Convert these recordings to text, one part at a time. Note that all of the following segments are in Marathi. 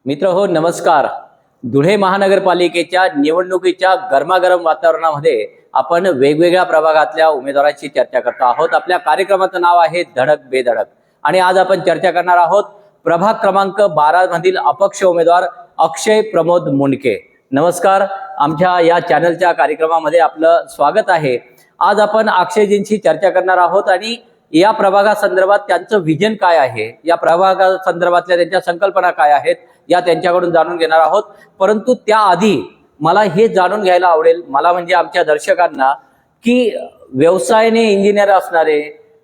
मित्र हो नमस्कार. धुळे महानगरपालिकेच्या निवडणुकीच्या गरमागरम वातावरणामध्ये आपण वेगवेगळ्या प्रभागातल्या उमेदवारांची चर्चा करतो आहोत. आपल्या कार्यक्रमाचं नाव आहे धडक बेधडक आणि आज आपण चर्चा करणार आहोत प्रभाग क्रमांक 12 मधील अपक्ष उमेदवार अक्षय प्रमोद मुंडके. नमस्कार, आमच्या या चॅनलच्या कार्यक्रमामध्ये आपलं स्वागत आहे. आज आपण अक्षयजींशी चर्चा करणार आहोत आणि या प्रभागासंदर्भात त्यांचं विजन काय आहे, या प्रभागासंदर्भातल्या त्यांच्या संकल्पना काय आहेत या त्यांच्याकडून जाणून घेणार आहोत. परंतु त्याआधी मला हे जाणून घ्यायला आवडेल, मला म्हणजे आमच्या दर्शकांना, की व्यवसायाने इंजिनियर असणारे,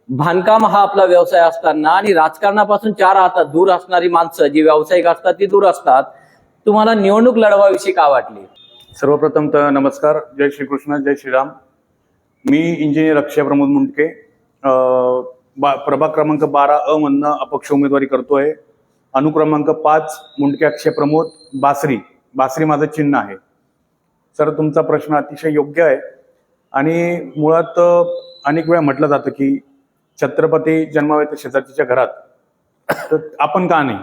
बांधकाम हा आपला व्यवसाय असताना आणि राजकारणापासून 4 हातात दूर असणारी माणसं जी व्यावसायिक असतात ती दूर असतात, तुम्हाला निवडणूक लढवाविषयी का वाटली? सर्वप्रथम तर नमस्कार, जय श्रीकृष्ण, जय श्रीराम. मी इंजिनियर अक्षय प्रमोद मुंडके, प्रभाग क्रमांक 12 मधनं अपक्ष उमेदवारी करतोय. अनुक्रमांक 5 मुंडके अक्षय प्रमोद, बासरी माझं चिन्ह आहे. सर, तुमचा प्रश्न अतिशय योग्य आहे आणि मुळात अनेक वेळा म्हटलं जातं की छत्रपती जन्मावे तर शेजारच्या घरात, तर आपण का नाही.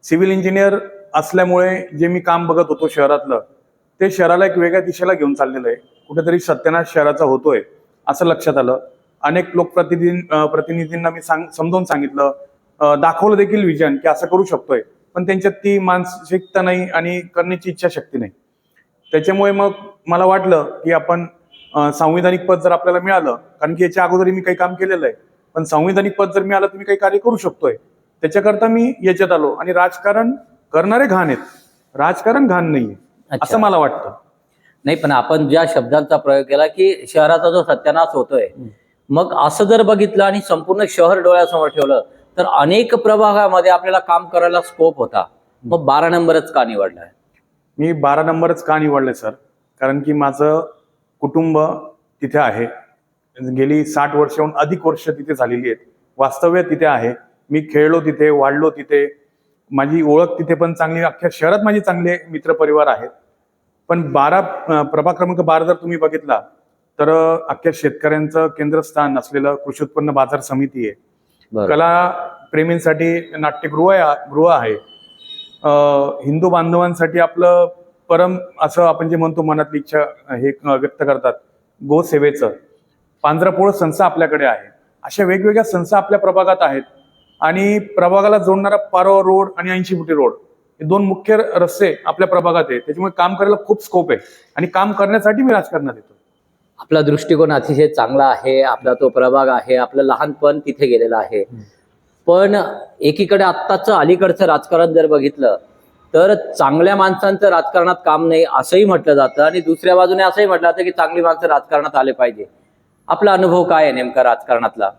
सिव्हिल इंजिनियर असल्यामुळे जे मी काम बघत होतो शहरातलं, ते शहराला एक वेगळ्या दिशेला घेऊन चाललेलं आहे. कुठेतरी सत्यानाश शहराचा होतोय असं लक्षात आलं. अनेक प्रतिनिधींना मी समजावून सांगितलं, दाखवलं देखील विजन की असं करू शकतोय, पण त्यांच्यात ती मानसिकता नाही आणि करण्याची इच्छाशक्ती नाही. त्याच्यामुळे मग मला वाटलं की आपण संविधानिक पद जर आपल्याला मिळालं, कारण की याच्या अगोदर मी काही काम केलेलं आहे, पण संविधानिक पद जर मिळालं तर मी काही कार्य करू शकतोय. त्याच्याकरता मी याच्यात आलो. आणि राजकारण करणारे घाण आहेत, राजकारण घाण नाहीये असं मला वाटतं. नाही, पण आपण ज्या शब्दांचा प्रयोग केला की शहराचा जो सत्यानाश होतोय, मग असं जर बघितलं आणि संपूर्ण शहर डोळ्यासमोर ठेवलं तर अनेक प्रभागामध्ये आपल्याला काम करायला स्कोप होता. मग 12 नंबरच का निवडलाय? मी 12 नंबरच का निवडले सर, कारण की माझं कुटुंब तिथे आहे. गेली 60 वर्षाहून अधिक वर्ष तिथे झालेली आहेत. वास्तव्य तिथे आहे. मी खेळलो तिथे, वाढलो तिथे. माझी ओळख तिथे पण चांगली, अख्ख्या शहरात माझे चांगले मित्रपरिवार आहेत. पण प्रभाग क्रमांक 12 जर तुम्ही बघितला तर अख्ख्या शेतकऱ्यांचं केंद्रस्थान असलेलं कृषी उत्पन्न बाजार समिती आहे. कला प्रेमींसाठी नाट्यगृह आहे. हिंदू बांधवांसाठी आपलं परम असं आपण जे म्हणतो मनातली इच्छा हे व्यक्त करतात, गोसेवेचं पांढरपोळ संस्था आपल्याकडे आहे. अशा वेगवेगळ्या संस्था आपल्या प्रभागात आहेत. आणि प्रभागाला जोडणारा पारोवा रोड आणि 80 फुटी रोड हे 2 मुख्य रस्ते आपल्या प्रभागात आहेत. त्याच्यामुळे काम करायला खूप स्कोप आहे आणि काम करण्यासाठी मी राजकारणात येतो. आपला दृष्टिकोन अतिशय चांगला आहे, आपला तो प्रभाग आहे, आपलं लहानपण तिथे गेलेलं आहे. पण एकीकडे आत्ताचं अलीकडचं राजकारण जर बघितलं तर चांगल्या माणसांचं राजकारणात काम नाही असंही म्हटलं जातं आणि दुसऱ्या बाजूने असंही म्हटलं जातं की चांगली माणसं राजकारणात आले पाहिजे. आपला अनुभव काय आहे नेमका राजकारणातला?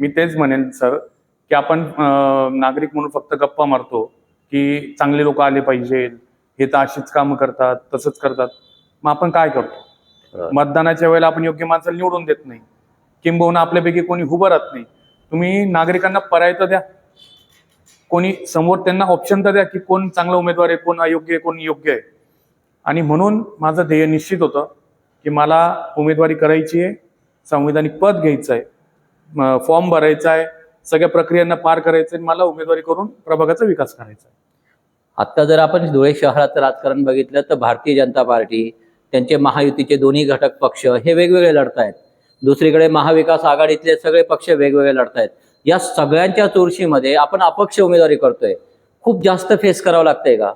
मी तेच म्हणेन सर की आपण नागरिक म्हणून फक्त गप्पा मारतो की चांगले लोक आले पाहिजे, हे तर अशीच कामं करतात, तसंच करतात. मग आपण काय करतो? मतदानाच्या वेळेला आपण योग्य माणसाला निवडून देत नाही, किंबहुना आपल्यापैकी कोणी उभं राहत नाही. तुम्ही नागरिकांना पर्याय तर द्या, कोणी समोर त्यांना ऑप्शन तर द्या की कोण चांगला उमेदवार आहे, कोण अयोग्य आहे, कोण योग्य आहे. आणि म्हणून माझं ध्येय निश्चित होतं की मला उमेदवारी करायची आहे, संविधानिक पद घ्यायचं आहे, फॉर्म भरायचा आहे, सगळ्या प्रक्रियांना पार करायचं आहे, मला उमेदवारी करून प्रभागाचा विकास करायचा आहे. आता जर आपण धुळे शहराचं राजकारण बघितलं तर भारतीय जनता पार्टी, त्यांचे महायुतीचे दोन्ही घटक पक्ष हे वेगवेगळे लढतायत. दुसरीकडे महाविकास आघाडीतले सगळे पक्ष वेगवेगळे लढतायत. या सगळ्यांच्या चुरशीमध्ये आपण अपक्ष उमेदवारी करतोय. खूप जास्त फेस करावं लागतंय का?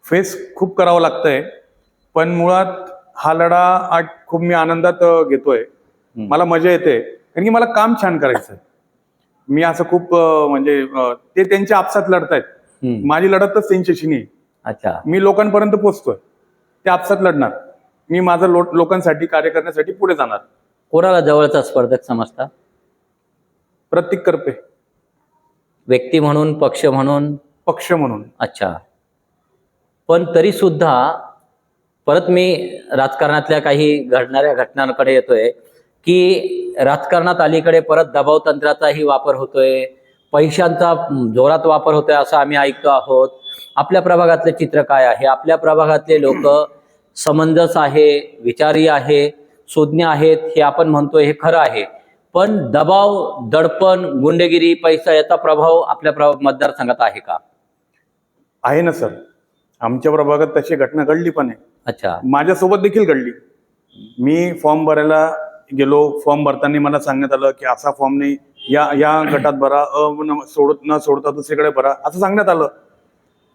फेस खूप करावं लागतंय, पण मुळात हा लढा आज खूप मी आनंदात घेतोय. मला मजा येते कारण की मला काम छान करायचंय. मी असं खूप म्हणजे ते त्यांच्या आपसात लढतायत, माझी लढतच त्यांच्याशी नाही. अच्छा, मी लोकांपर्यंत पोहोचतोय, ते आपसात लढणार, मी माझं लोकांसाठी कार्य करण्यासाठी पुढे जाणार. कोणाला जवळचा स्पर्धक समजता? प्रत्येक करपे. व्यक्ती म्हणून, पक्ष म्हणून? पक्ष म्हणून. अच्छा. पण तरी सुद्धा परत मी राजकारणातल्या काही घडणाऱ्या घटनांकडे येतोय की राजकारणात अलीकडे परत दबाव तंत्राचाही वापर होतोय, पैशांचा जोरात वापर होतोय असं आम्ही ऐकतो आहोत. आपल्या प्रभागातले चित्र काय आहे? आपल्या प्रभागातले लोक समंजस आहे, विचारी आहे, सुज्ञ आहेत हे आपण म्हणतोय, हे खरं आहे. पण दबाव, दडपण, गुंडगिरी, पैसा याचा प्रभाव आपल्या मतदारसंघात आहे का? आहे ना सर, आमच्या प्रभागात तशी घटना घडली पण आहे. अच्छा. माझ्यासोबत देखील घडली. मी फॉर्म भरायला गेलो, फॉर्म भरताना मला सांगण्यात आलं की असा फॉर्म नाही, या या गटात भरा, न सोडता दुसरीकडे भरा, असं सांगण्यात आलं.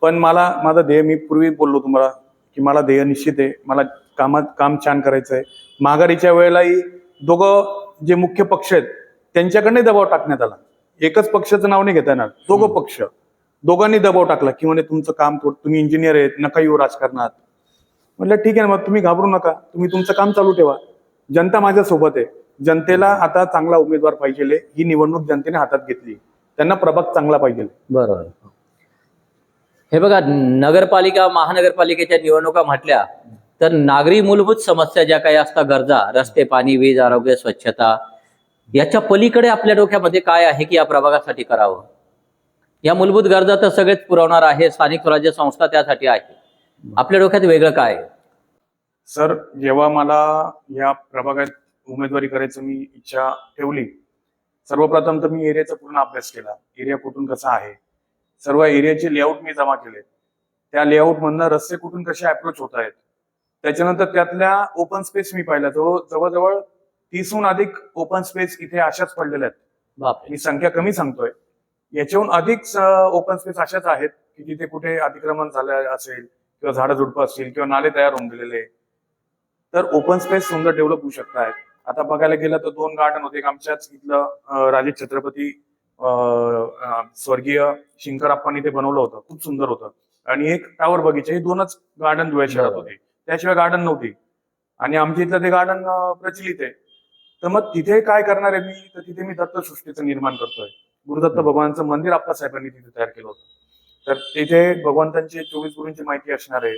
पण मला माझं ध्येय, मी पूर्वी बोललो तुम्हाला की मला ध्येय निश्चित आहे, मला काम छान करायचं आहे. माघारीच्या वेळेलाही दोघं जे मुख्य पक्ष आहेत त्यांच्याकडे दबाव टाकण्यात आला. एकच पक्षाचं नाव नाही घेता येणार, दोघं पक्ष, दोघांनी दबाव टाकला की म्हणे तुमचं काम, तुम्ही इंजिनियर आहेत, नका येऊ राजकारणात. म्हटलं ठीक आहे ना, मग तुम्ही घाबरू नका, तुम्ही तुमचं काम चालू ठेवा. जनता माझ्या सोबत आहे. जनतेला आता चांगला उमेदवार पाहिजे, ही निवडणूक जनतेने हातात घेतली, त्यांना प्रभाग चांगला पाहिजे. बरोबर. हे बघा, नगरपालिका महानगरपालिकेच्या निवडणुका म्हटल्या तर नागरी मूलभूत समस्या ज्या काही असतात, गरजा, रस्ते, पाणी, वीज, आरोग्य, स्वच्छता, याच्या पलीकडे आपल्या डोक्यामध्ये काय आहे की या प्रभागासाठी करावं? या मूलभूत गरजा तर सगळेच पुरवणार आहे, स्थानिक स्वराज्य संस्था त्यासाठी आहे. आपल्या डोक्यात वेगळं काय आहे? सर, जेव्हा मला या प्रभागात उमेदवारी करायचं मी इच्छा ठेवली, सर्वप्रथम तर मी एरियाचा पूर्ण अभ्यास केला. एरिया कुठून कसा आहे, सर्व एरियाचे लेआउट मी जमा केले. त्या लेआउट मधनं रस्ते कुठून कसे अप्रोच होत आहेत, त्याच्यानंतर त्यातल्या ओपन स्पेस मी पाहिला. तो जवळजवळ 30हून अधिक ओपन स्पेस इथे अशाच पडलेल्या आहेत. बापरे. मी संख्या कमी सांगतोय, याच्याहून अधिक ओपन स्पेस अशाच आहेत की जिथे कुठे अतिक्रमण झालं असेल किंवा झाडं झुडपं असतील किंवा नाले तयार होऊन गेलेले. तर ओपन स्पेस सुंदर डेव्हलप होऊ शकतात. आता बघायला गेलं तर 2 गार्डन होते. एक आमच्याच इथलं राजे छत्रपती स्वर्गीय शिंकरप्पांनी ते बनवलं होतं, खूप सुंदर होतं. आणि एक टावर बगीचा, हे 2च गार्डन धुळे शहरात होते, त्याशिवाय गार्डन नव्हती. आणि आमच्या इथलं ते गार्डन प्रचलित आहे. तर मग तिथे काय करणार आहे मी, तर तिथे मी दत्तसृष्टीचं निर्माण करतोय. गुरुदत्त भगवानचं मंदिर आप्पासाहेबांनी तिथे तयार केलं होतं. तर तिथे भगवंतांची 24 गुरूंची माहिती असणार आहे.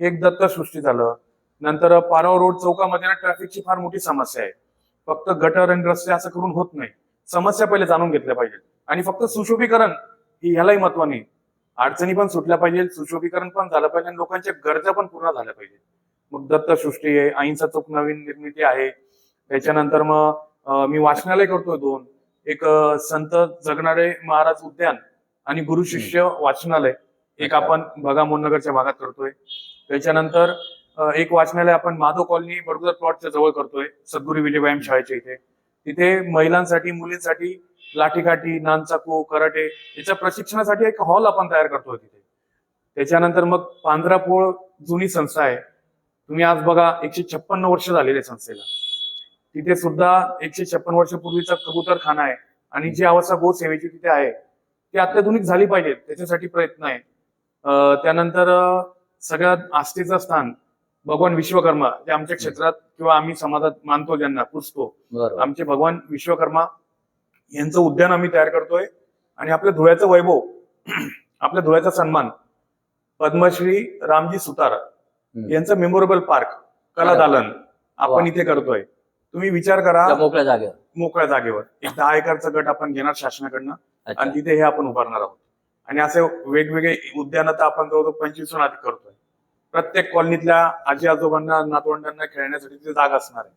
हे एक दत्तसृष्टी झालं. नंतर पारव रोड चौकामध्ये ना ट्रॅफिकची फार मोठी समस्या आहे. फक्त गटर आणि रस्ते असं करून होत नाही, समस्या पहिले जाणून घेतल्या पाहिजे. आणि फक्त सुशोभीकरण ह्यालाही महत्व नाही, अडचणी पण सुटल्या पाहिजे, सुशोभीकरण पण झालं पाहिजे आणि लोकांच्या गरजा पण पूर्ण झाल्या पाहिजे. मग दत्तसृष्टी आहे, अहिंसा चौक नवीन निर्मिती आहे. त्याच्यानंतर मग मी वाचनालय करतोय 2. एक संत जगणारे महाराज उद्यान आणि गुरु शिष्य वाचनालय, एक आपण बघा मोहननगरच्या भागात करतोय. त्याच्यानंतर एक वाचनालय आपण माधव कॉलनी बडगुजर प्लॉटच्या जवळ करतोय, सद्गुरू विजय व्यायाम शाळेच्या इथे. तिथे महिलांसाठी, मुलींसाठी लाठीकाठी, नानचाकू, कराटे याच्या प्रशिक्षणासाठी एक हॉल आपण तयार करतोय तिथे. त्याच्यानंतर मग पांढरापोळ जुनी संस्था आहे. तुम्ही आज बघा 156 वर्ष झालेले संस्थेला. तिथे सुद्धा 156 वर्षापूर्वीचा कबूतरखाना आहे. आणि जी अवस्था गो सेवेची तिथे आहे ती अत्याधुनिक झाली पाहिजे, त्याच्यासाठी प्रयत्न आहे. त्यानंतर सगळ्यात आस्थेचं स्थान भगवान विश्वकर्मा, जे आमच्या क्षेत्रात किंवा आम्ही समाजात मानतो, ज्यांना पुजतो, आमचे भगवान विश्वकर्मा यांचं उद्यान आम्ही तयार करतोय. आणि आपल्या धुळ्याचं वैभव, आपल्या धुळ्याचा सन्मान, पद्मश्री रामजी सुतार यांचं मेमोरेबल पार्क, कला दालन आपण इथे करतोय. तुम्ही विचार करा, मोकळ्या जागेवर एक 10 एकरचा गट आपण घेणार शासनाकडनं आणि तिथे हे आपण उभारणार आहोत. आणि असे वेगवेगळे उद्यान तर आपण जवळजवळ 25हून अधिक करतोय. प्रत्येक कॉलनीतल्या आजी आजोबांना, नातवंडांना खेळण्यासाठी तिथे जागा असणार आहे.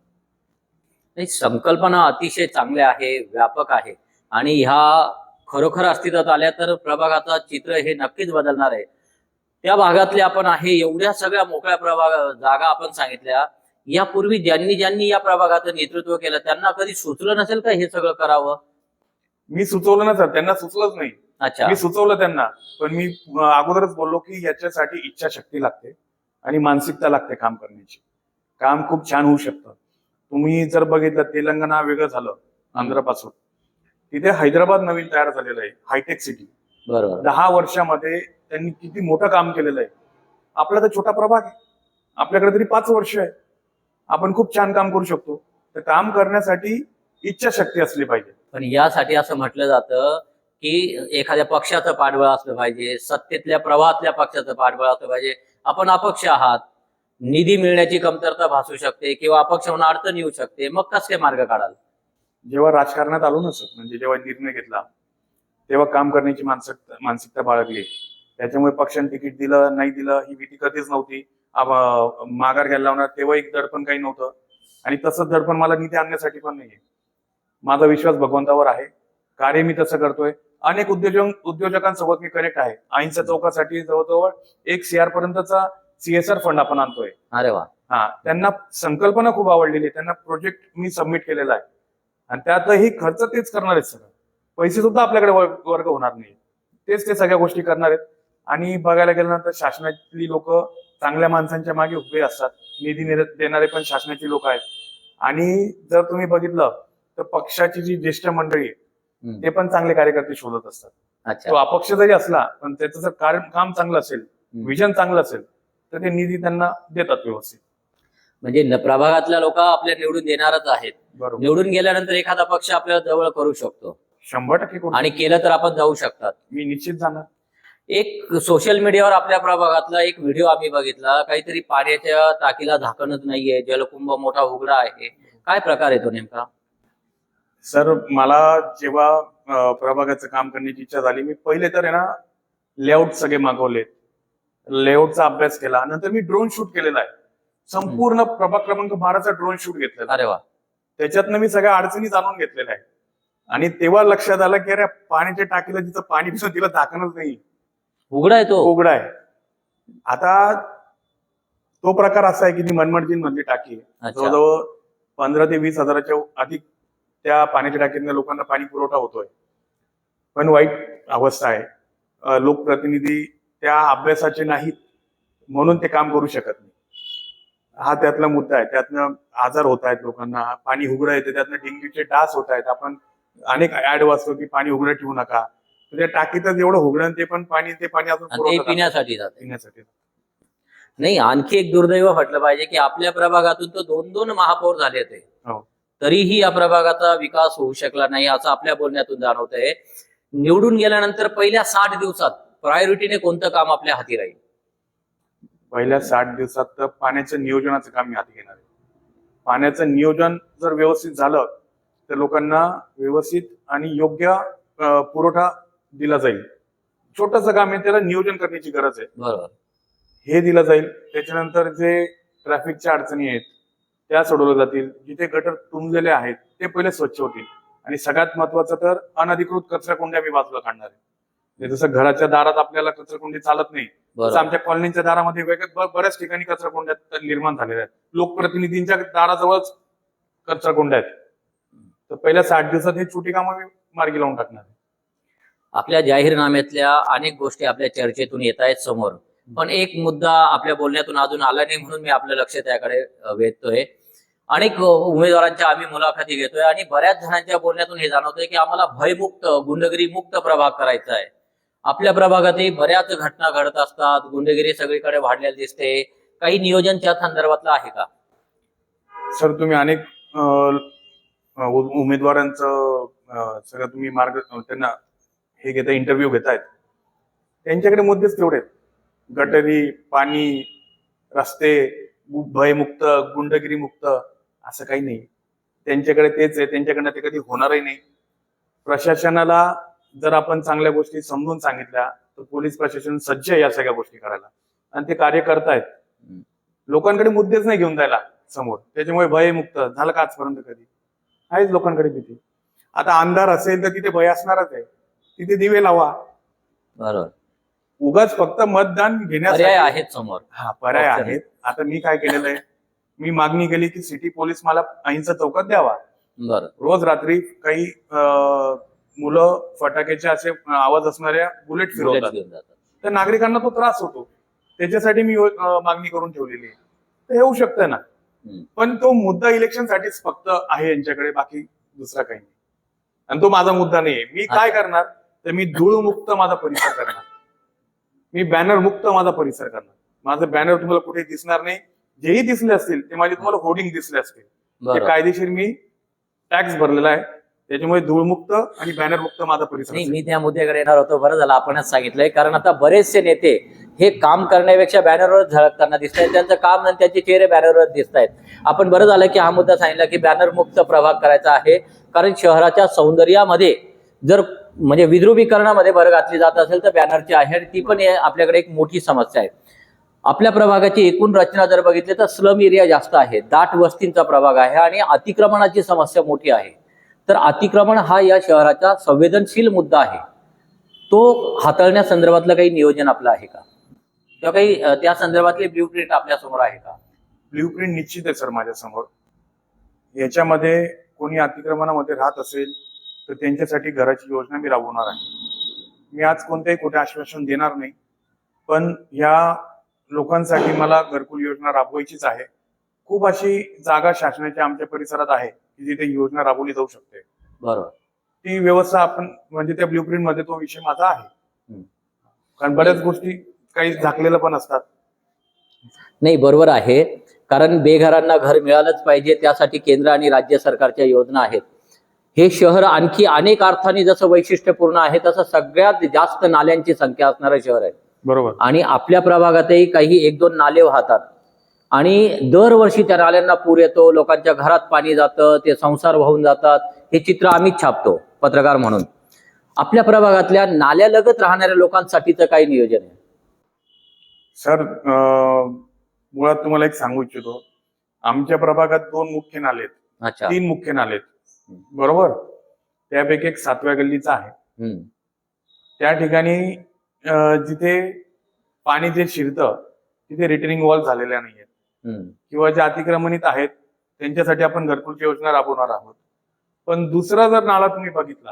नाही, संकल्पना अतिशय चांगल्या आहे, व्यापक आहे. आणि ह्या खरोखर अस्तित्वात आल्या तर प्रभागाचं चित्र हे नक्कीच बदलणार आहे. त्या भागातले आपण आहे, एवढ्या सगळ्या मोकळ्या जागा आपण सांगितल्या. यापूर्वी ज्यांनी ज्यांनी या प्रभागाचं नेतृत्व केलं त्यांना कधी सुचलं नसेल का हे सगळं करावं? मी सुचवलं ना सर, त्यांना सुचलंच नाही. अच्छा. मी सुचवलं त्यांना, पण मी अगोदरच बोललो की याच्यासाठी इच्छाशक्ती लागते आणि मानसिकता लागते काम करण्याची. काम खूप छान होऊ शकतं. तुम्ही जर बघितलं, तेलंगणा वेगळं झालं आंध्रापासून, तिथे हैदराबाद नवीन तयार झालेलं आहे, हायटेक सिटी. बरोबर. 10 वर्षामध्ये त्यांनी किती मोठं काम केलेलं आहे. आपला तर छोटा प्रभाग आहे, आपल्याकडे तरी 5 वर्ष आहे. आपण खूप छान काम करू शकतो. तर काम करण्यासाठी इच्छाशक्ती असली पाहिजे. पण यासाठी असं म्हटलं जातं की एखाद्या पक्षाचं पाठबळ असलं पाहिजे, सत्तेतल्या प्रवाहातल्या पक्षाचं पाठबळ असलं पाहिजे. आपण अपक्ष आहात, निधी मिळण्याची कमतरता भासू शकते किंवा अपक्ष होणं अडचण येऊ शकते, मग कसं काय मार्ग काढाल? जेव्हा राजकारणात आलो ना सर, म्हणजे जेव्हा निर्णय घेतला तेव्हा काम करण्याची मानसिकता बाळगली. त्याच्यामुळे पक्षाने तिकीट दिलं नाही दिलं ही भीती कधीच नव्हती. माघार घ्यायला लावणार तेव्हा एक दडपण काही नव्हतं. आणि तसंच दडपण मला निधी आणण्यासाठी पण नाहीये. माझा विश्वास भगवंतावर आहे, कार्य मी तसं करतोय. अनेक उद्योजकांसोबत मी कनेक्ट आहे. अहिंसा चौकासाठी जवळजवळ 1 CR पर्यंतचा CSR फंड आपण आणतोय. अरे वा. हा, त्यांना संकल्पना खूप आवडलेली आहे. त्यांना प्रोजेक्ट मी सबमिट केलेला आहे आणि त्यातही खर्च तेच करणार आहेत. सगळं पैसे सुद्धा आपल्याकडे वर्ग होणार नाही. तेच ते सगळ्या गोष्टी करणार आहेत. आणि बघायला गेल्यानंतर शासनातली लोक चांगल्या माणसांच्या मागे उभे असतात. निधी देणारे पण शासनाची लोक आहेत. आणि जर तुम्ही बघितलं तर पक्षाची जी ज्येष्ठ मंडळी आहे ते पण चांगले कार्यकर्ते शोधत असतात. अच्छा. तो अपक्ष जरी असला पण त्याचं जर काम चांगलं असेल, विजन चांगलं असेल तर ते निधी त्यांना देतात व्यवस्थित. म्हणजे प्रभागातल्या लोक आपल्या निवडून देणारच आहेत. बरोबर. निवडून गेल्यानंतर एखादा पक्ष आपल्याला जवळ करू शकतो 100% करू आणि केलं तर आपण जाऊ शकतात. मी निश्चित जाणार. एक सोशल मीडियावर आपल्या प्रभागातला एक व्हिडिओ आम्ही बघितला. काहीतरी पाण्याच्या टाकीला झाकणच नाहीये, जलकुंभ मोठा उघडा आहे. काय प्रकार आहे तो नेमका? सर, मला जेव्हा प्रभागाचं काम करण्याची इच्छा झाली, मी पहिले तर आहे ना लेआउट सगळे मागवले, लेआउटचा अभ्यास केला. नंतर मी ड्रोन शूट केलेला आहे. संपूर्ण प्रभाग क्रमांक 12चा ड्रोन शूट घेतलेला. अरे वा. त्याच्यातनं मी सगळ्या अडचणी जाणून घेतलेल्या आहे. आणि तेव्हा लक्षात आलं की अरे पाण्याच्या टाकीला जिथं पाणी पिसं तिला झाकणच नाही, उघडा आहे तो. उघडा आहे. आता तो प्रकार असा आहे की ती मनमर्जी मधली टाकी आहे. अच्छा. जवळजवळ 15 ते 20 हजाराच्या अधिक त्या पाण्याच्या टाकीतल्या लोकांना पाणी पुरवठा होतोय. पण वाईट अवस्था आहे. लोकप्रतिनिधी त्या अभ्यासाचे नाहीत म्हणून ते काम करू शकत नाही. हा त्यातला मुद्दा आहे. त्यातनं आजार होत आहेत लोकांना, पाणी उघडं येते, त्यातनं डेंग्यूचे डास होत आहेत. आपण अनेक ऍड वाचतो की पाणी उघडं ठेवू नका. त्या टाकीतच एवढं उघडं ते पण पाणी अजून ते पुरवठा पिण्यासाठी जाते. पिण्यासाठी. नाही, आणखी एक दुर्दैव म्हटलं पाहिजे की आपल्या प्रभागातून तो 2-2 महापौर झाले होते, हो. तरीही या प्रभागाचा विकास होऊ शकला नाही असं आपल्या बोलण्यातून जाणवतंय. निवडून गेल्यानंतर पहिल्या 60 दिवसात प्रायोरिटीने कोणतं काम आपल्या हाती राहील? पहिल्या 60 दिवसात तर पाण्याचं नियोजनाचं काम मी हाती घेणार आहे. पाण्याचं नियोजन जर व्यवस्थित झालं तर लोकांना व्यवस्थित आणि योग्य पुरवठा दिला जाईल. छोटंसं काम आहे, त्याला नियोजन करण्याची गरज आहे. बरोबर. हे दिलं जाईल. त्याच्यानंतर जे ट्रॅफिकच्या अडचणी आहेत त्या सोडवल्या जातील. जिथे गटर तुंबलेले आहेत ते पहिले स्वच्छ होतील. आणि सगळ्यात महत्वाचं तर अनधिकृत कचरा कोंड्या मी बाजूला काढणार आहे. जसं घराच्या दारात आपल्याला कचराकुंडी चालत नाही, तसं आमच्या कॉलनीच्या दारामध्ये बऱ्याच ठिकाणी कचराकुंड्या निर्माण झालेल्या आहेत. लोकप्रतिनिधींच्या दाराजवळच कचराकुंड्या आहेत. तर पहिल्या 60 दिवसात ही छोटी कामं मी मार्गी लावून टाकणार आहे. आपल्या जाहीरनाम्यातल्या अनेक गोष्टी आपल्या चर्चेतून येत आहेत समोर, पण एक मुद्दा आपल्या बोलण्यातून अजून आला नाही म्हणून मी आपलं लक्ष त्याकडे वेधतोय. अनेक उमेदवारांच्या आम्ही मुलाखती घेतोय आणि बऱ्याच जणांच्या बोलण्यातून हे जाणवतंय की आम्हाला भयमुक्त, गुंडगिरी मुक्त प्रभाग करायचा आहे. आपल्या प्रभागातही बऱ्याच घटना घडत असतात, गुंडगिरी सगळीकडे वाढलेली दिसते. काही नियोजन त्या संदर्भातलं आहे का? सर, तुम्ही अनेक उमेदवारांचं सगळं तुम्ही त्यांना हे घेता, इंटरव्ह्यू घेतायत. त्यांच्याकडे मुद्देच तेवढे आहेत. गटरी, पाणी, रस्ते, भयमुक्त, गुंडगिरी मुक्त असं काही नाही. त्यांच्याकडे तेच आहे. त्यांच्याकडनं ते कधी होणारही नाही. प्रशासनाला जर आपण चांगल्या गोष्टी समजून सांगितल्या तर पोलीस प्रशासन सज्ज आहे या सगळ्या गोष्टी करायला आणि ते कार्य करतायत. लोकांकडे मुद्देच नाही घेऊन जायला समोर. त्याच्यामुळे भयमुक्त झालं का आजपर्यंत कधी? आहेच लोकांकडे भीती. आता अंधार असेल तर तिथे भय असणारच आहे. तिथे दिवे लावा. बरोबर. उगाच फक्त मतदान घेण्यासाठी पर्याय आहेत समोर. हा, पर्याय आहेत. आता मी काय केलेलं आहे, मी मागणी केली की सिटी पोलीस मला अहिंसा चौकात द्यावा. बरं. रोज रात्री काही मुलं फटाक्याचे असे आवाज असणाऱ्या बुलेट फिरवतात. तर नागरिकांना तो त्रास होतो. त्याच्यासाठी मी मागणी करून ठेवलेली आहे. तर हे होऊ शकतं ना. पण तो मुद्दा इलेक्शन साठीच फक्त आहे यांच्याकडे, बाकी दुसरा काही नाही. आणि तो माझा मुद्दा नाहीये. मी काय करणार तर मी धूळमुक्त माझा परिसर करणार. मी बॅनर मुक्त माझा परिसर करणार. माझं बॅनर तुम्हाला कुठे दिसणार नाही. जेही दिसले असतील ते माझे तुम्हाला होर्डिंग दिसले असतील. ते कायदेशीर मी टॅक्स भरलेला आहे. त्याच्यामुळे धूळमुक्त आणि बॅनर मुक्त माझा परिसर. मी त्या मुद्द्याकडे येणार होतो. बरं झालं आपणच सांगितलंय, कारण आता बरेचसे नेते हे काम करण्यापेक्षा बॅनरवर झळकताना दिसत आहेत. त्यांचं काम आणि त्यांचे चेहरे बॅनरवर दिसत आहेत. आपण बरं झालं की हा मुद्दा सांगितला की बॅनर मुक्त प्रभाग करायचा आहे. कारण शहराच्या सौंदर्यामध्ये जर म्हणजे विद्रुपीकरणामध्ये भर घातली जात असेल तर बॅनरची आहे, आणि ती पण आपल्याकडे एक मोठी समस्या आहे. आपल्या प्रभागाची एकूण रचना जर बघितली तर स्लम एरिया जास्त आहे, दाट वस्तींचा प्रभाग आहे आणि अतिक्रमणाची समस्या मोठी आहे. तर अतिक्रमण हा या शहराचा संवेदनशील मुद्दा आहे. तो हाताळण्यासंदर्भातलं काही नियोजन आपलं आहे का, किंवा काही त्या संदर्भातले ब्ल्यूप्रिंट आपल्या समोर आहे का? ब्ल्यूप्रिंट निश्चित आहे सर माझ्या समोर. याच्यामध्ये कोणी अतिक्रमणामध्ये राहत असेल तर त्यांच्यासाठी घराची योजना मी राबवणार आहे. मी आज कोणत्याही खोटे आश्वासन देणार नाही, पण या लोकांसाठी मला घरकुल योजना राबवायचीच आहे. खूप अशी जागा शासनाच्या आमच्या परिसरात आहे की जिथे योजना राबवली जाऊ शकते. बरोबर. ती व्यवस्था आपण म्हणजे त्या ब्ल्यूप्रिंट मध्ये तो विषय माझा आहे. कारण बऱ्याच गोष्टी काही झाकलेल्या पण असतात. नाही, बरोबर आहे. कारण बेघरांना घर मिळालंच पाहिजे, त्यासाठी केंद्र आणि राज्य सरकारच्या योजना आहेत. हे शहर आणखी अनेक अर्थाने जसं वैशिष्ट्यपूर्ण आहे तसं सगळ्यात जास्त नाल्यांची संख्या असणारं शहर आहे. बरोबर. आणि आपल्या प्रभागातही काही 1-2 नाले वाहतात आणि दरवर्षी त्या नाल्यांना पूर येतो, लोकांच्या घरात पाणी जातं, ते संसार वाहून जातात. हे चित्र आम्हीच छापतो पत्रकार म्हणून. आपल्या प्रभागातल्या नाल्यालगत राहणाऱ्या लोकांसाठीचं काही नियोजन आहे? सर मुळात तुम्हाला एक सांगू इच्छितो, आमच्या प्रभागात 2 मुख्य नाले आहेत. अच्छा. 3 मुख्य नाले आहेत. बरोबर. त्यापैकी एक 7व्या गल्लीचा आहे. त्या ठिकाणी जिथे पाणी जे शिरतं तिथे रिटेनिंग वॉल झालेल्या नाहीयेत, किंवा जे अतिक्रमणित आहेत त्यांच्यासाठी आपण घरकुलची योजना राबवणार आहोत. पण दुसरा जर नाला तुम्ही बघितला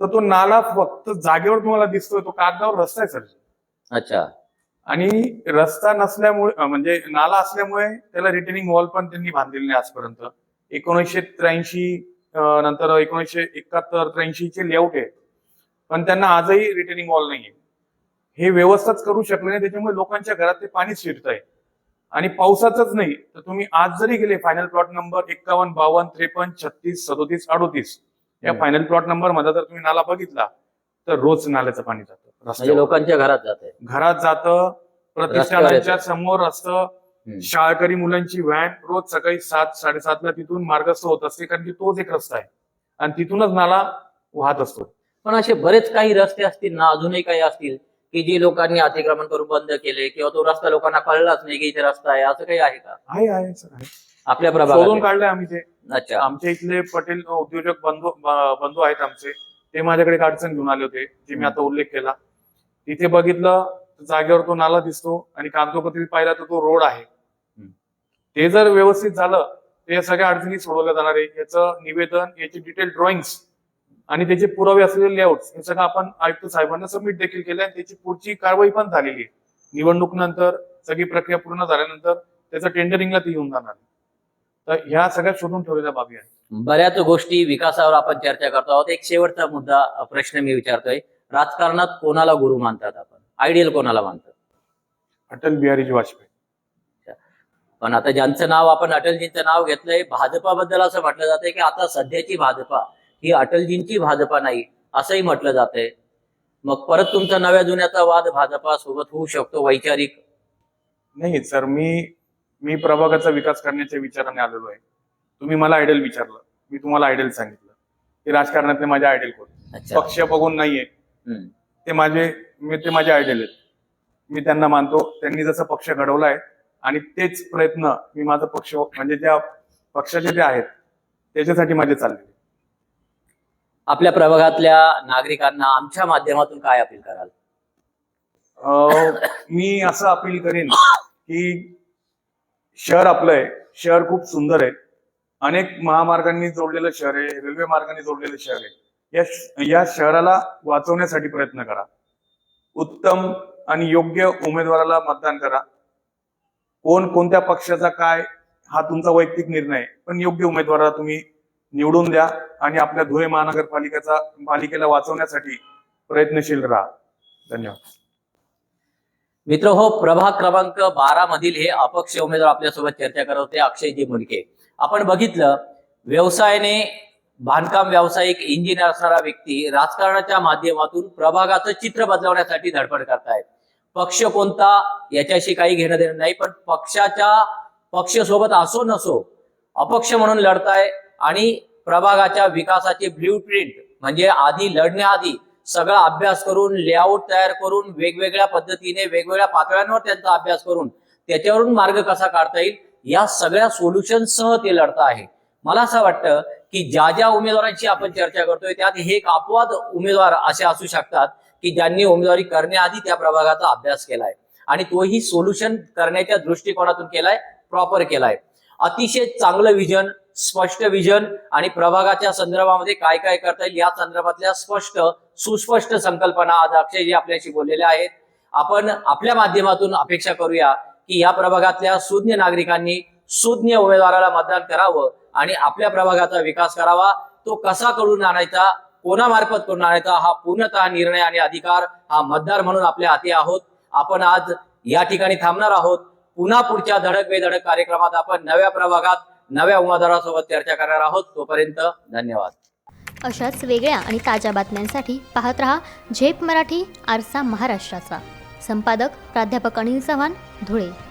तर तो नाला फक्त जागेवर तुम्हाला दिसतोय, तो कागदावर रस्ता आहे सर. अच्छा. आणि रस्ता नसल्यामुळे म्हणजे नाला असल्यामुळे त्याला रिटेनिंग वॉल पण त्यांनी बांधलेली नाही आजपर्यंत. 1983 नंतर 1971-83 चे लेआउट आहे, पण त्यांना आजही रिटेनिंग वॉल नाहीये. हे व्यवस्थाच करू शकले नाही, त्याच्यामुळे लोकांच्या घरात ते पाणी शिरतंय. आणि पावसाचंच नाही तर तुम्ही आज जरी गेले फायनल प्लॉट नंबर 51, 52, 53, 36, 37, 38 या फायनल प्लॉट नंबर मध्ये जर तुम्ही नाला बघितला तर रोज नाल्याचं पाणी जातं, म्हणजे लोकांच्या घरात जाते, घरात जातं, प्रतिष्ठानांच्या समोर असतं. शाळकरी मुलांची व्हॅन रोज सकाळी 7-7:30 तिथून मार्गस्थ होत असते, कारण की तोच एक रस्ता आहे आणि तिथूनच नाला वाहत असतो. पण असे बरेच काही रस्ते असतील ना, अजूनही काही असतील की जे लोकांनी अतिक्रमण करून बंद केले, किंवा तो रस्ता लोकांना कळलाच नाही की इथे रस्ता आहे, असं काही आहे का? आहे सर, आहे. आपल्या प्रभागात शोधून काढलंय आम्ही ते. अच्छा. आमच्या इथले पटेल उद्योजक बंधू आहेत आमचे, ते माझ्याकडे एक अडचण घेऊन आले होते, जे मी आता उल्लेख केला. तिथे बघितलं जागेवर तो नाला दिसतो आणि कागदोपत्री पाहिला तर तो रोड आहे. ते जर व्यवस्थित झालं तर या सगळ्या अडचणी सोडवल्या जाणार आहे. याचं निवेदन, याची डिटेल ड्रॉइंग्स आणि त्याचे पुरावे असलेले लेआउट्स हे सगळं आपण आयुक्त साहेबांना सबमिट देखील केलं आणि त्याची पुढची कारवाई पण झालेली आहे. निवडणूक नंतर सगळी प्रक्रिया पूर्ण झाल्यानंतर त्याचं टेंडरिंगला ती येऊन जाणार. तर ह्या सगळ्या शोधून ठेवलेल्या बाबी आहेत. बऱ्याच गोष्टी विकासावर आपण चर्चा करतो आहोत. एक शेवटचा मुद्दा प्रश्न मी विचारतोय, राजकारणात कोणाला गुरु मानतात आपण, आयडियल कोणाला मानतात? अटल बिहारी वाजपेयी. पण आता ज्यांचं नाव आपण अटलजींचं नाव घेतलंय, भाजपाबद्दल असं म्हटलं जातंय की आता सध्याची भाजपा ही अटलजींची भाजपा नाही असंही म्हटलं जातंय. मग परत तुमचा नव्या जुन्याचा वाद भाजपा सोबत होऊ शकतो वैचारिक? नाही सर, मी प्रभागाचा विकास करण्याच्या विचाराने आलेलो आहे. तुम्ही मला आयडल विचारलं, मी तुम्हाला आयडल सांगितलं की राजकारणातले माझे आयडल कोण. पक्ष बघून नाहीये, ते माझे आयडल आहेत. मी त्यांना मानतो. त्यांनी जसं पक्ष घडवलाय आणि तेच प्रयत्न मी माझा पक्ष म्हणजे ज्या पक्षाचे ते आहेत त्याच्यासाठी माझे चालले. आपल्या प्रभागातल्या नागरिकांना आमच्या माध्यमातून काय अपील कराल? मी असं अपील करेन की शहर आपलं आहे, शहर खूप सुंदर आहे, अनेक महामार्गांनी जोडलेलं शहर आहे, रेल्वे मार्गाने जोडलेलं शहर आहे. या शहराला वाचवण्यासाठी प्रयत्न करा. उत्तम आणि योग्य उमेदवाराला मतदान करा. कोणत्या पक्षाचा काय हा तुमचा वैयक्तिक निर्णय आहे, पण योग्य उमेदवाराला तुम्ही निवडून द्या आणि आपल्या धुळे महानगरपालिकेला वाचवण्यासाठी प्रयत्नशील राहा. धन्यवाद. मित्र हो, प्रभाग क्रमांक 12 मधील हे अपक्ष उमेदवार आपल्यासोबत चर्चा करत होते, अक्षयजी मुंडके. आपण बघितलं, व्यवसायाने बांधकाम व्यावसायिक इंजिनियर असणारा व्यक्ती राजकारणाच्या माध्यमातून प्रभागाचं चित्र बदलवण्यासाठी धडपड करतायत. पक्ष कोणता याच्याशी काही घेणं देणं नाही, पण पक्ष सोबत असो नसो अपक्ष म्हणून लढताय आणि प्रभागाच्या विकासाचे ब्ल्यूप्रिंट म्हणजे आधी लढण्याआधी सगळा अभ्यास करून, लेआउट तयार करून, वेगवेगळ्या पद्धतीने वेगवेगळ्या पातळ्यांवर त्यांचा अभ्यास करून त्याच्यावरून मार्ग कसा काढता येईल या सगळ्या सोल्युशनसह ते लढता आहे. मला असं वाटतं की ज्या उमेदवारांची आपण चर्चा करतोय त्यात हे एक अपवाद उमेदवार असे असू शकतात की ज्यांनी उमेदवारी करण्याआधी त्या प्रभागाचा अभ्यास केलाय आणि तोही सोल्युशन करण्याच्या दृष्टिकोनातून केलाय, प्रॉपर केलाय. अतिशय चांगलं विजन, स्पष्ट विजन आणि प्रभागाच्या संदर्भामध्ये काय काय करता येईल या संदर्भातल्या सुस्पष्ट संकल्पना आज अक्षयजी आपल्याशी बोललेल्या आहेत. आपण आपल्या माध्यमातून अपेक्षा करूया की या प्रभागातल्या सुज्ञ नागरिकांनी सुज्ञ उमेदवाराला मतदान करावं आणि आपल्या प्रभागाचा विकास करावा. तो कसा करून आणायचा, कोणामार्फत करून आणायचा, हा पूर्णतः निर्णय आणि अधिकार हा मतदार म्हणून आपल्या हाती आहोत. आपण आज या ठिकाणी थांबणार आहोत. पुन्हा पुढच्या धडक बेधडक कार्यक्रमात आपण नव्या प्रभागात नव्या उमेदवारासोबत चर्चा करणार आहोत. तोपर्यंत धन्यवाद. अशाच वेगळ्या आणि ताज्या बातम्यांसाठी पाहत रहा झेप मराठी, आरसा महाराष्ट्राचा. संपादक प्राध्यापक अनिल चव्हाण, धुळे.